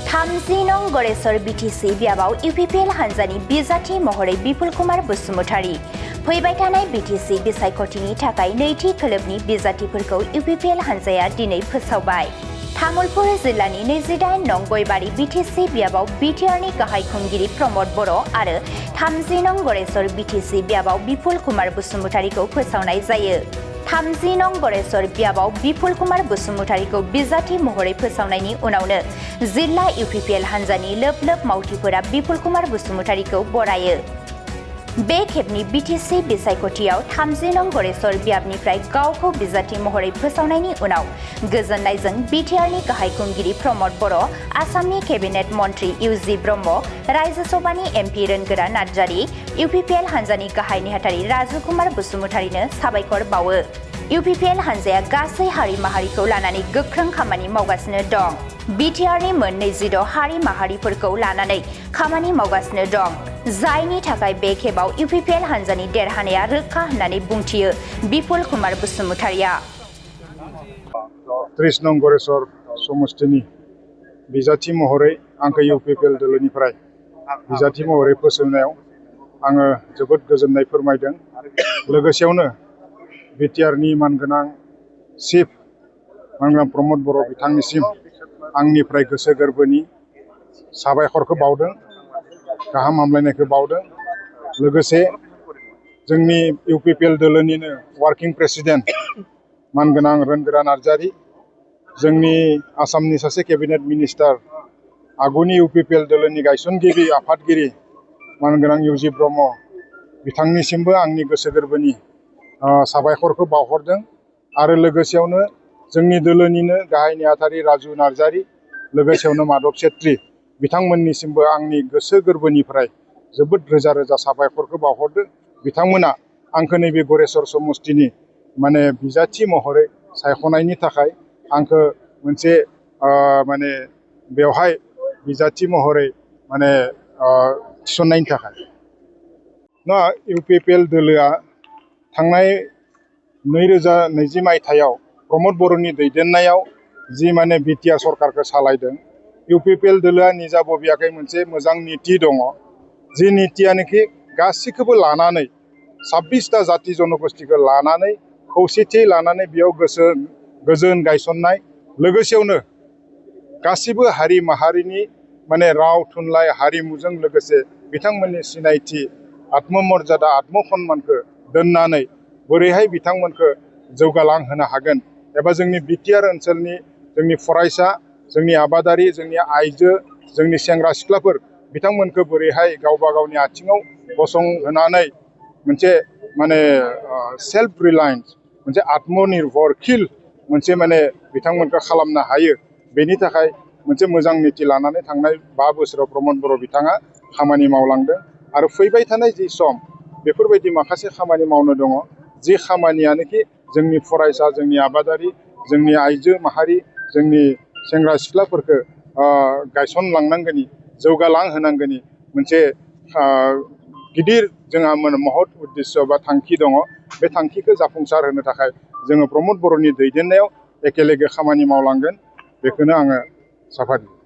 30 नं गरेसर BTC बियाबाव UPPL हान्जानि बिजाथि महरै बिपुल कुमार बसुमतारी फैबाय थानाय बिटिसि बिसायख'थिनि थाखाय नैथि खोलोबनि बिजाथिफोरखौ इउपिपिएल हान्जाया दिनै फोसावबाय। तामुलपुर जिल्लानि 28 नं गयबारि बिटिसि बियाबाव बिटिआरनि गाहाय खुंगिरि प्रमद बर' आरो 30 नं गरेसर बिटिसि बियाबाव बिपुल कुमार बसुमतारीखौ फोसावनाय जायो। 30 नं गरेसर बियाबाव बिपुल कुमार बसुमतारीखौ बिजाथि महरै फोसावनायनि उनावनो जिल्ला इउपिपिएल हान्जानि लोब लोब मावथिफोरा बिपुल कुमार बसुमतारीखौ बरायो। बे खेबनि बिटिसि बिसायख'थियाव 30 नं गरेसर बियाबनिफ्राय गावखौ बिजाथि महरै फोसावनायनि उनाव गोजोननायजों बिटिआरनि गाहाय खुंगिरि प्रमद बर', आसामनि केबिनेट मन्त्रि इउजि ब्रह्म, रायजो सभानि एमपि रोनगोरा नार्जारी, इउपिपिएल हान्जानि गाहाय नेहाथारि राजु कुमार बसुमतारीनो साबायखर बावो। इउपिपिएल हान्जाया गासै हारि माहारिखौ लानानै गोख्रों खामानि मावगासिनो दं। बिटिआरनि मोन 26 हारि माहारिफोरखौ लानानै खामानि मावगासिनो दं, जायनि थाखाय बे खेबाव इउपिपिएल हान्जानि देरहानाया रोखा होननानै बुंथियो बिपुल कुमार बसुमतारीया। 30 नं गरेसर समष्टिनि बिजाथि महरै आंखौ इउपिपिएल दोलोनिफ्राय बिजाथि महरै फोसावनायाव आङो जोबोद गोजोननाय फोरमायदों। लोगोसेयावनो बिटिआरनि मानगोनां चिफ मानगोनां प्रमद बर' बिथांनिसिम आंनिफ्राय गोसो गोरबोनि साबायखरखौ बावदों, गाहाम हामलायनायखौ बावदों। लोगोसे जोंनि इउपिपिएल दोलोनिनो वार्किं प्रेसिडेन्ट मानगोनां रोनगोरा नार्जारी, जोंनि आसामनि सासे केबिनेट मिनिस्टार, आगुनि इउपिपिएल दोलोनि गायसनगिरि आफादगिरि मानगोनां इउजि ब्रह्म बिथांनिसिमबो आंनि गोसो गोरबोनि साबायखरखौ बावहरदों। आरो लोगोसेयावनो जोंनि दोलोनिनो गाहाय नेहाथारि राजु नार्जारी, लोगोसेयावनो माधब छेत्री बिथांमोननिसिमबो आंनि गोसो गोरबोनिफ्राय जोबोद रोजा रोजा साबायखरखौ बावहरदों। बिथांमोना आंखौ नैबे गरेसर समष्टिनि माने बिजाथि महरै सायख'नायनि थाखाय आंखौ मोनसे माने बेवहाय बिजाथि महरै माने थिसननायनि थाखाय ना इउपिपिएल दोलोआ थांनाय 2020 मायथाइयाव प्रमद बर'नि दैदेननायाव जि माने बिटिआर सरकारखौ सालायदों, इउपिपिएल दोलोआ निजा बबियाखै मोनसे मोजां नीति दङ, जि नीतियानोखि गासिखौबो लानानै 26टा जाति जनगोष्ठीखौ लानानै खौसेथि लानानै बेयाव गोजोन गायसननाय, लोगोसेयावनो गासिबो हारि माहारिनि माने राव थुनलाइ हारिमुजों लोगोसे बिथांमोननि सिनायथि आत्ममर्यादा आत्मसन्मानखौ दोननानै बोरैहाय बिथांमोनखौ जौगालांहोनो हागोन एबा जोंनि बिटिआर ओनसोलनि जोंनि फरायसा, जोंनि आबादारि, जोंनि आइजो, जोंनि सेंग्रा सिख्लाफोर बिथांमोनखौ बोरैहाय गावबा गावनि आथिङाव गसंहोनानै मोनसे माने सेल्फ रिलायन्स मोनसे आत्मनिर्भरशील मोनसे माने बिथांमोनखौ खालामनो हायो, बेनि थाखाय मोनसे मोजां नीति लानानै थांनाय 5 बोसोराव प्रमद बर' बिथाङा खामानि मावलांदों। आरो फैबाय थानाय जि सम बेफोरबायदि माखासे खामानि मावनो दङ, जि खामानियानोखि जोंनि फरायसा, जोंनि आबादारि, जोंनि आइजो माहारि, जोंनि सेंग्रा सिख्लाफोरखौ गायसनलांनांगोनि, जौगालांहोनांगोनि मोनसे गिदिर जोंहा महत उद्देश्य बा थांखि दङ। बे थांखिखौ जाफुंसार होनो थाखाय जोङो प्रमद बर'नि दैदेननायाव एखेलेगे खामानि मावलांगोन, बेखौनो आङो साफा दियो।